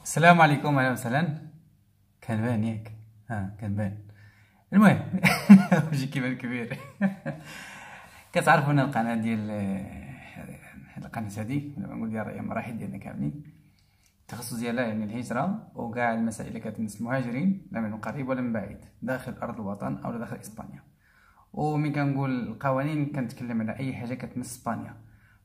السلام عليكم، اهلا وسهلا. كان بان ياك؟ كان بان. المهم وجهي كيبان كبير. كتعرفوا ان القناه ديال القناه هذه ولا نقول ديال المراحل ديالنا كاملين، التخصص ديالها يعني الهجره وكاع المسائل اللي كتمس المهاجرين، لا من قريب ولا من بعيد، داخل ارض الوطن او داخل اسبانيا. ومن كنقول القوانين كنتكلم على اي حاجه كتمس اسبانيا،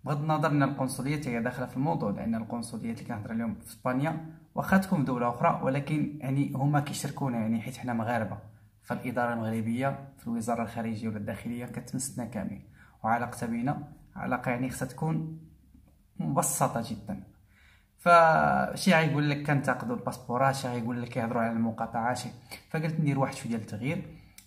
بغض النظر ان القنصليات هي داخله في الموضوع، لان القنصليات اللي كنهضر اليوم في اسبانيا واخا تكون في دوله اخرى، ولكن يعني هما كيشاركونا، يعني حيت حنا مغاربه، فالاداره المغربيه في الوزاره الخارجيه ولا الداخليه كتمسنا كامل، وعلاقتها بينا علاقه يعني خصها تكون مبسطه جدا. فشي غيقول لك كنتقدوا الباسبورات، شي غيقول لك يهضروا على المقاطعات، فقلت ندير واحد شويه ديال التغيير،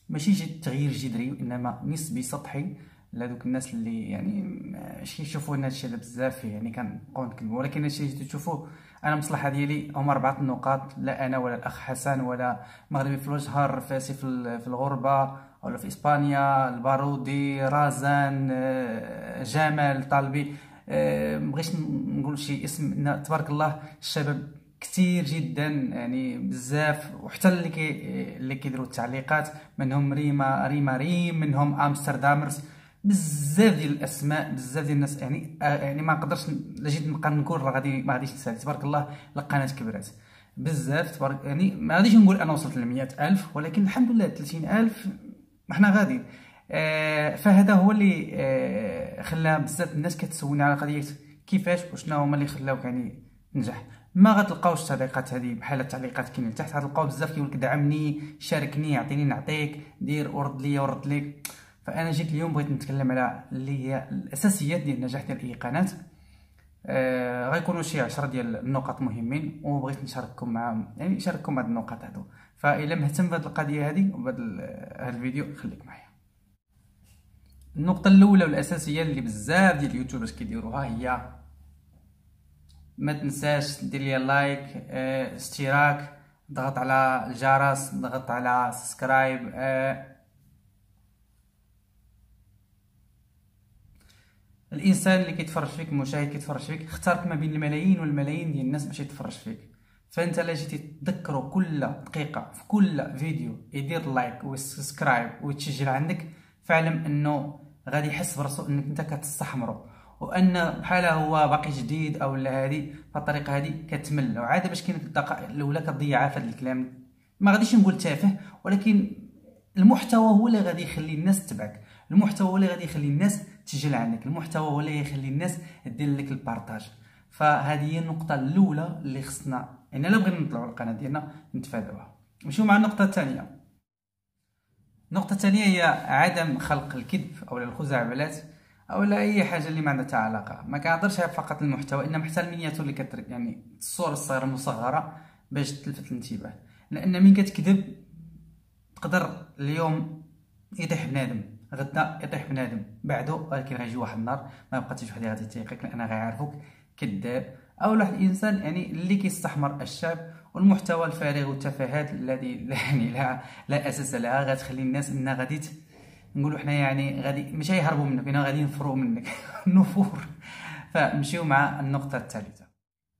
ماشي تغيير جذري انما نسبي سطحي لهذوك الناس اللي يعني شي يشوفوا ان هادشي بزاف، يعني كنبقاو نتكلموا، ولكن هادشي اللي تشوفوه انا المصلحه ديالي هما 4 نقاط، لا انا ولا الاخ حسن ولا مغربي في الوجهر، فاسي في الغربه ولا في اسبانيا، البارودي، رازان، جمال طالبي، مبغيتش نقول شي اسم، تبارك الله الشباب كثير جدا يعني بزاف، وحتى اللي كيديروا التعليقات، منهم ريم، منهم امستردامرز، بزاف ديال الاسماء، بزاف ديال الناس، يعني ما نقدرش الا جيت نبقى نقول راه غادي ما غاديش نسالي. تبارك الله القناه كبرات بزاف، تبارك، يعني ما غاديش نقول انا وصلت ل 100,000، ولكن الحمد لله 30,000 حنا غاديين. فهذا هو اللي خلى بزاف الناس كتسولني على قضيه كيفاش وشنو هما اللي خلاوك يعني تنجح. ما غتلقاوش التعليقات هذه بحال التعليقات كاينين لتحت، غتلقاو بزاف كيقول لك دعمني، شاركني، عطيني نعطيك، دير ورد ليا ورد ليك. فانا جيت اليوم بغيت نتكلم على اللي هي الاساسيات ديال النجاح ديال اي قناه. غيكونوا شي 10 ديال النقط مهمين، وبغيت نشارككم معاهم، يعني نشارككم هاد النقط هادو. فإلا مهتم بهاد القضيه هادي وبهذا الفيديو خليك معايا. النقطه الاولى والاساسيه اللي بزاف ديال اليوتيوبرز كيديروها هي ما تنساش دير لي لايك، اشتراك، ضغط على الجرس، ضغط على سبسكرايب. الانسان اللي كيتفرج فيك، المشاهد كيتفرج فيك، اختارك ما بين الملايين والملايين ديال الناس باش يتفرج فيك. فانت لا جيتي تذكروا كل دقيقه في كل فيديو يدير لايك وسبسكرايب ويتسجل عندك، فاعلم انه غادي يحس براسو انك انت كتستحمرو، وان بحال هو باقي جديد او لا، هذه فالطريقه هذه كتمل، وعاده باش كاين الدقائق الاولى كتضيعها في هذا الكلام. ما غاديش نقول تافه، ولكن المحتوى هو اللي غادي يخلي الناس تتبعك، المحتوى هو اللي غادي يخلي الناس تسجل عندك، المحتوى هو اللي يخلي الناس دير لك البارطاج. فهذه هي النقطه الاولى اللي خصنا، يعني الا بغينا نطلعوا القناه ديالنا نتفاداوها. نمشيو مع النقطه الثانيه. النقطه الثانيه هي عدم خلق الكذب او الخزعبلات او لا اي حاجه اللي ما عندها حتى علاقه. ما كنهضرش فقط المحتوى، انما حتى المينياتور اللي كترك، يعني الصور الصغيره المصغره باش تلفت الانتباه، لان من كتكذب تقدر اليوم يطيح بنادم، غدا يطيح بنادم، بعدو ولكن غيجي واحد النهار ما يبقى حتى شي واحد غادي يتيقك، لان غيعرفوك كذاب او واحد الانسان يعني اللي كيستحمر الشاب. والمحتوى الفارغ والتفاهات الذي يعني لا اساس لها غتخلي الناس انها غادي نقولوا حنا يعني غادي مش يهربوا منك، انا غادي ينفروا منك نفور. فنمشيو مع النقطه الثالثه.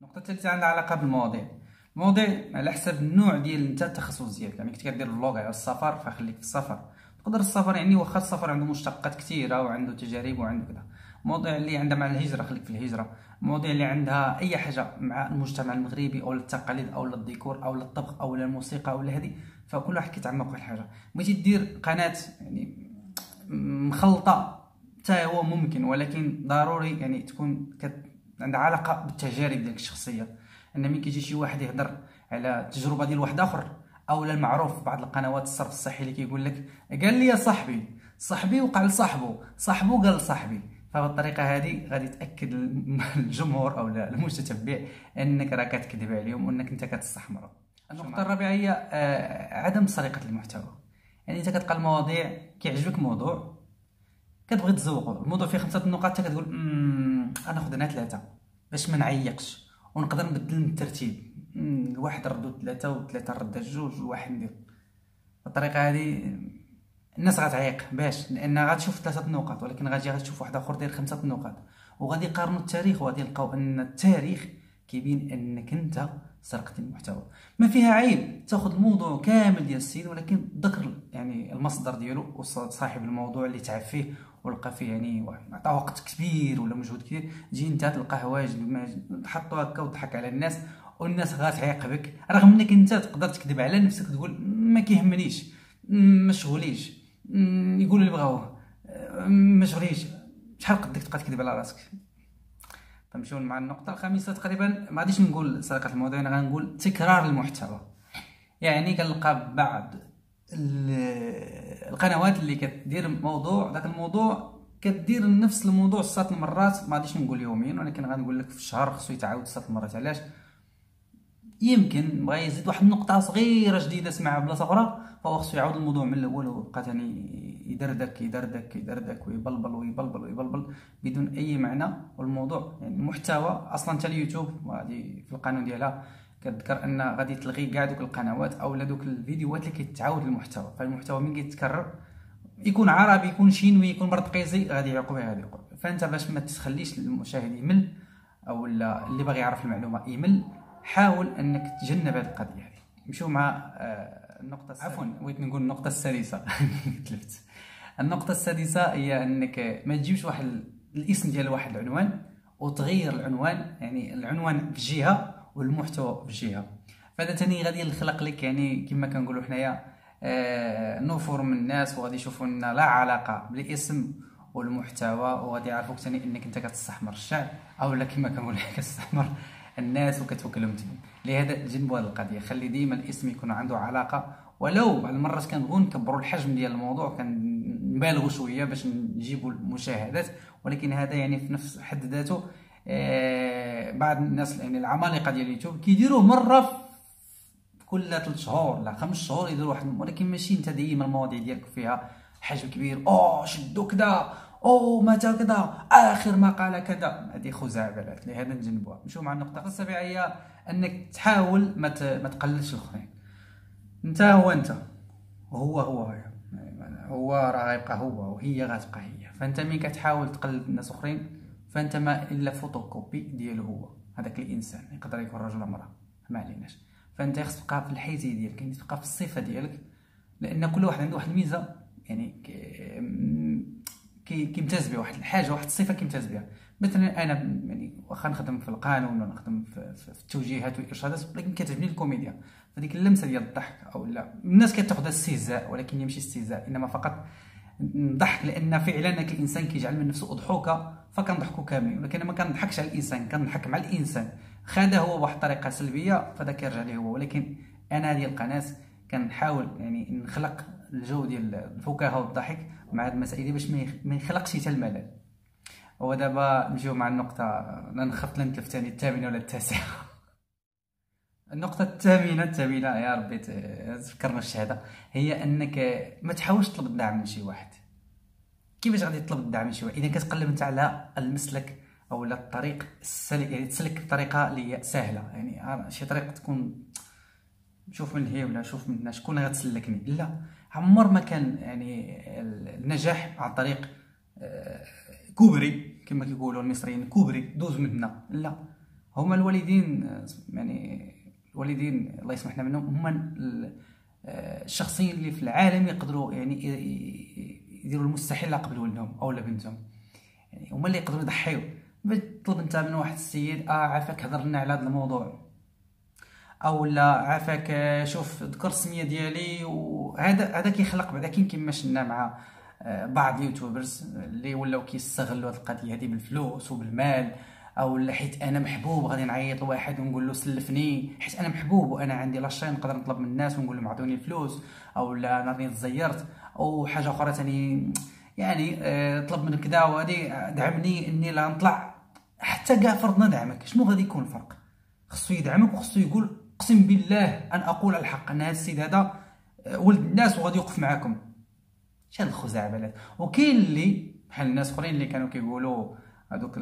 النقطه الثالثه عندها علاقه بالمواضيع. المواضيع على حسب النوع ديال انت التخصص ديالك، يعني كنت كدير فلوغ على السفر فخليك في السفر، تقدر السفر يعني واخا السفر عنده مشتقات كثيره وعنده تجارب وعنده كذا. المواضيع اللي عندها مع الهجره خليك في الهجره، المواضيع اللي عندها اي حاجه مع المجتمع المغربي او التقاليد او الديكور او الطبخ او الموسيقى او هذه، فكل واحد كيتعمق في الحاجه. بغيتي دير قناه يعني مخلطه حتى هو ممكن، ولكن ضروري يعني تكون عندها علاقه بالتجارب ديالك الشخصيه، ان ملي كيجي شي واحد يهضر على التجربه ديال واحد اخر، او المعروف في بعض القنوات الصرف الصحي اللي كيقول لك قال لي صاحبي وقع لصاحبه قال لصاحبي، فبالطريقه هذه غادي تاكد الجمهور او المتتبع انك راه كتكذب عليهم وانك انت كتستحمر. النقطه الرابعه هي عدم سرقه المحتوى. يعني انت كتلقى المواضيع كيعجبك موضوع كتبغي تزوقو، الموضوع فيه 5 نقاط حتى كتقول غناخذ انا 3 باش ما نعيقش ونقدر نبدل من الترتيب، الواحد ردو 3 و3 رد 2 وواحد ندير. بالطريقه هذه الناس غتعيق، باش لان غتشوف 3 نقاط، ولكن غادي تشوف واحد اخر داير 5 نقاط، وغادي يقارنوا التاريخ وغادي يلقاو ان التاريخ كيبين انك انت سرقت المحتوى. ما فيها عيب تاخذ الموضوع كامل ديال السيد، ولكن ذكر يعني المصدر ديالو وصاحب الموضوع اللي تعب فيه ولقى فيه يعني عطى وقت كبير ولا مجهود كبير، تجي انت تلقاه واجد تحطو هكا وتضحك على الناس، والناس غتعيق بك، رغم انك انت تقدر تكذب على نفسك تقول ما كيهمنيش، ما شغليش، يقولوا اللي بغاوه، ما شغليش. شحال قدك تبقى تكذب على راسك؟ فنمشيو مع النقطة الخامسة تقريبا. ما غاديش نقول سرقة الموضوع، انا غنقول تكرار المحتوى. يعني كنلقى بعض القنوات اللي كدير موضوع، داك الموضوع كدير نفس الموضوع 6 مرات، ما غاديش نقول يوميا ولكن غنقول لك في الشهر خصو يتعاود 6 مرات. علاش؟ يمكن بغا يزيد واحد النقطة صغيرة جديدة سمعها بلاصة أخرى، فهو خصو يعاود الموضوع من الأول ويبقى تاني يدردك ويبلبل ويبلبل ويبلبل بدون أي معنى. والموضوع يعني المحتوى أصلا تا اليوتيوب غادي في القانون ديالها كتذكر أن غادي تلغي كاع دوك القنوات أو دوك الفيديوهات اللي كيتعاود المحتوى. فالمحتوى من كيتكرر يكون عربي يكون شينوي يكون برتقيزي غادي يعيقوا به هذه. فأنت باش ما تخليش المشاهد يمل أو اللي باغي يعرف المعلومة يمل، حاول انك تجنب هذه القضيه هذه. نمشيو مع النقطه عفوا بغيت نقول النقطه السادسه تلفت. النقطه السادسه هي انك ما تجيبش واحد الاسم ديال واحد العنوان وتغير العنوان، يعني العنوان في جهه والمحتوى في جهه. فهذا ثاني غادي يخلق لك يعني كما كنقولوا حنايا نفور من الناس، وغادي يشوفوا ان لا علاقه بالاسم والمحتوى، وغادي يعرفوك ثاني انك انت كتستحمر الشعب او لا كما كنقول كتستحمر الناس وكتوكلهم تما. لهذا تجنبوا هذه القضيه، خلي ديما الاسم يكون عنده علاقه. ولو بعض المرات كنبغيو نكبروا الحجم ديال الموضوع، كنبالغوا شويه باش نجيبوا المشاهدات، ولكن هذا يعني في نفس حد ذاته بعض الناس يعني العمالقه ديال اليوتيوب كيديروه مره في كل 3 شهور لا 5 شهور يديروا واحد، ولكن ماشي انت ديما المواضيع ديالك فيها حجم كبير، شدوا كذا، متى كذا، اخر ما قال كذا. هذه خزعبلات، لهذا نجنبوها. نمشيو مع النقطه السابعه، هي انك تحاول ما تقلدش الاخرين. انت هو انت، هو راه غيبقى هو، وهي غتبقى هي. فانت ملي كتحاول تقلد الناس اخرين فانت ما الا فوتوكوبي ديالو هو هذاك الانسان، يقدر يكون رجل ولا امراه ما عليناش. فانت خصك تبقى في الحيزه ديالك، يعني تبقى في الصفه ديالك، لان كل واحد عنده واحد الميزه يعني كيمتاز بها واحد الحاجه، واحد الصفه كيمتاز بها. مثلا انا يعني واخا نخدم في القانون ولا نخدم في التوجيهات والارشادات، ولكن كتعجبني الكوميديا، فديك اللمسه ديال الضحك او لا الناس كتاخذها استهزاء، ولكن ماشي استهزاء، انما فقط نضحك، لان فعلا الانسان كيجعل من نفسه اضحوكه فكنضحكوا كاملين. ولكن انا ما كنضحكش على الانسان، كنضحك مع الانسان. خاده هو بواحد الطريقه سلبيه فدا كيرجع ليه هو. ولكن انا ديال القناه كنحاول يعني نخلق الجو ديال الفكاهه والضحك مع هاد المسائل باش ما يخلقش حتى الملل. ودابا نمشيو مع النقطه لا نخف لا نتلف ثاني، الثامنه ولا التاسعه. النقطه الثامنه يا ربي تفكرنا الشهاده، هي انك ما تحاولش تطلب الدعم من شي واحد. كيفاش غادي تطلب الدعم من شي واحد اذا كتقلب انت على المسلك او الطريق السلك، يعني تسلك بطريقه اللي هي سهله، يعني شي طريق تكون شوف من هي ولا شوف من هنا شكون غتسلكني؟ لا، عمر ما كان يعني النجاح عن طريق كوبري كما كيقولوا المصريين، كوبري دوز من هنا. لا، هما الوالدين، يعني الوالدين الله يسمحنا منهم، هما الشخصين اللي في العالم يقدروا يعني يديروا المستحيل قبل ولدهم او بنتهم، يعني هما اللي يقدروا يضحيو. تطلب انت من واحد السيد عافاك هضر لنا على هذا الموضوع، او لا عافاك شوف ذكر السميه ديالي، وهذا كيخلق بعدا كيما شفنا مع بعض اليوتيوبرز اللي ولاو كيستغلوا هذه القضيه هذه بالفلوس وبالمال، او حيت انا محبوب غادي نعيط لواحد ونقول له سلفني حيت انا محبوب وانا عندي لاشين نقدر نطلب من الناس ونقول لهم عطوني الفلوس، او لا انا راني تزيرت، او حاجه اخرى ثاني يعني طلب من كذا وهادي دعمني اني لا نطلع. حتى كاع فرضنا دعمك، شنو غادي يكون الفرق؟ خصو يدعمك وخصو يقول اقسم بالله ان اقول الحق ان هذا السيد هذا ولد الناس وغادي يوقف معاكم. شحال الخزعبلات. وكاين اللي بحال الناس اخرين اللي كانوا كيقولوا هذوك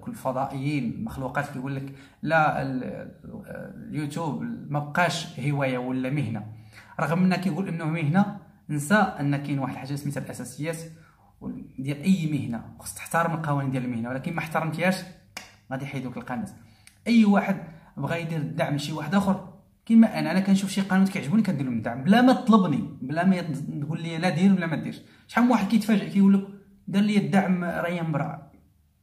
الفضائيين المخلوقات كيقول لك لا اليوتيوب ما بقاش هوايه ولا مهنه، رغم انه كيقول انه مهنه. نسى ان كاين واحد الحاجه سميتها الاساسيات ديال اي مهنه، خصك تحترم القوانين ديال المهنه، ولكن ما احترمتيهاش غادي يحيدوك القناه. اي واحد بغى يدير الدعم لشي واحد اخر كيما انا كنشوف شي قنوات كيعجبوني كندير لهم الدعم بلا ما تطلبني، بلا ما تقول لي لا دير ولا ما ديرش. شحال من واحد كيتفاجئ كيقول لك دار لي الدعم راه مرا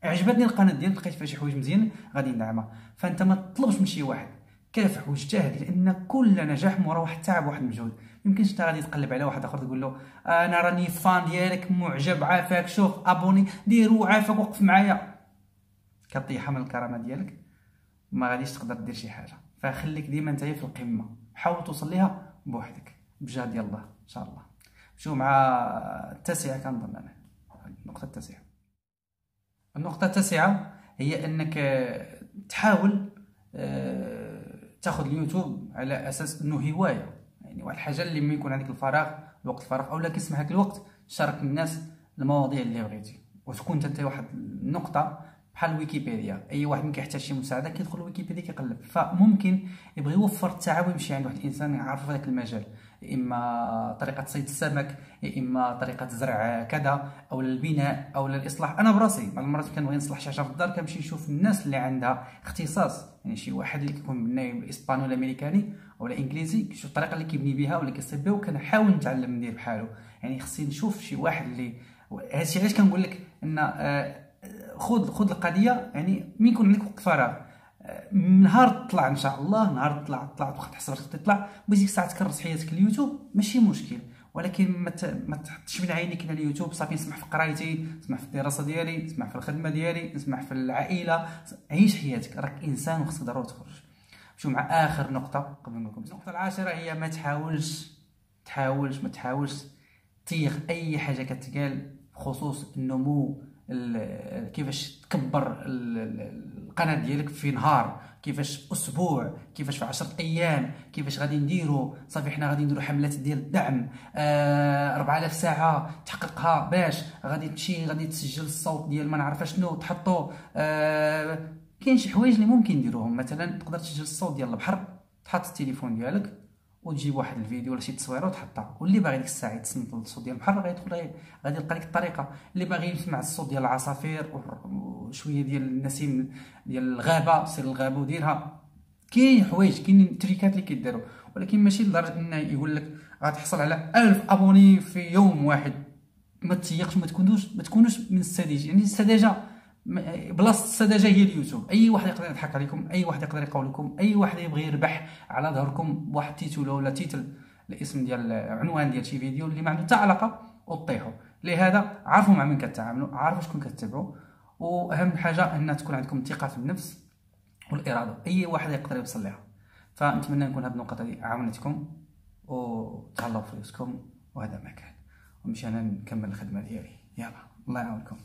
عجبتني القناه ديالك لقيت فيها شي حوايج مزيان غادي ندعمها. فانت ما تطلبش من شي واحد، كافح واجتهد، لان كل نجاح مورا واحد التعب واحد المجهود. يمكنش انت غادي تقلب على واحد اخر تقول له انا راني فان ديالك معجب عافاك شوف ابوني ديرو عافاك وقف معايا، كطيحه من الكرامه ديالك ما غاديش تقدر دير شي حاجه. فخليك ديما نتايا في القمه، حاول توصل ليها بوحدك بجهد يلاه ان شاء الله. نمشيو مع التاسعه كنظن انا، النقطه التاسعه. النقطه التاسعه هي انك تحاول تاخذ اليوتيوب على اساس انه هوايه، يعني واحد الحاجه اللي ملي يكون عندك الفراغ الوقت الفراغ اولا كيسمح لك الوقت تشارك الناس المواضيع اللي بغيتي، وتكون انت واحد النقطه بحال ويكيبيديا. اي واحد ملي كيحتاج شي مساعده كيدخل ويكيبيديا كيقلب. فممكن يبغي يوفر التعاون يمشي عند واحد الانسان يعرف في هذاك المجال، يا اما طريقه صيد السمك، يا اما طريقه زرع كذا، او البناء او الاصلاح. انا براسي بعض المرات كنبغي نصلح شي حاجه في الدار كنمشي نشوف الناس اللي عندها اختصاص، يعني شي واحد اللي كيكون بناي بالاسباني ولا امريكاني ولا انجليزي، كنشوف الطريقه اللي كيبني بها ولا كيصيب بها وكنحاول نتعلم ندير بحالو. يعني خصني نشوف شي واحد اللي هادشي علاش كنقول لك ان خذ القضيه. يعني ملي يكون عندك وقت فراغ نهار تطلع ان شاء الله، نهار طلعت واخا تحس راسك تطلع بديك الساعه تكرس حياتك اليوتيوب ماشي مشكل، ولكن ما تحطش من عينيك على اليوتيوب صافي نسمح في قرايتي، نسمح في الدراسه ديالي، نسمح في الخدمه ديالي، نسمح في العائله. عيش حياتك، راك انسان وخصك ضروري تخرج. نمشيو مع اخر نقطه قبل ما نقول النقطه العاشره، هي ما تحاولش تطيغ اي حاجه كتقال بخصوص النمو، كيفاش تكبر القناه ديالك في نهار، كيفاش في اسبوع، كيفاش في 10 ايام، كيفاش غادي نديرو صافي حنا غادي نديرو حملات ديال الدعم 4000 ساعه تحققها باش غادي تمشي غادي تسجل الصوت ديال ما نعرف شنو تحطو. كاين شي حوايج اللي ممكن نديروهم، مثلا تقدر تسجل الصوت ديال البحر، تحط التليفون ديالك وتجيب واحد الفيديو ولا شي تصويره وتحطها، واللي باغي ديك الساعه يتصنت الصوت ديال البحر غيدخل غادي يلقى لك الطريقه. اللي باغي يسمع الصوت ديال العصافير وشويه ديال النسيم ديال الغابه سير للغابه وديرها. كاين حوايج كاين تريكات اللي كيداروا، ولكن ماشي لدرجه انه يقول لك غتحصل على 1000 ابوني في يوم واحد. ما تيقش، ما تكونوش من السذاجه. يعني السذاجه بلاصه السذاجه هي اليوتيوب. اي واحد يقدر يضحك عليكم، اي واحد يقدر يقول لكم، اي واحد يبغي يربح على ظهركم بواحد تيتول ولا تيتل الاسم ديال عنوان ديال شي فيديو اللي ما عنده حتى علاقه وطيحوا. لهذا عرفوا مع من كتعاملوا، عرفوا شكون كتبعوا، واهم حاجه ان تكون عندكم ثقه في النفس والاراده. اي واحد يقدر يوصل لها. فنتمنى نكون هذه النقطه هذه عاونتكم وتهلاو في فلوسكم، وهذا ما كان. ونمشي انا نكمل الخدمه ديالي. يلا الله يعاونكم.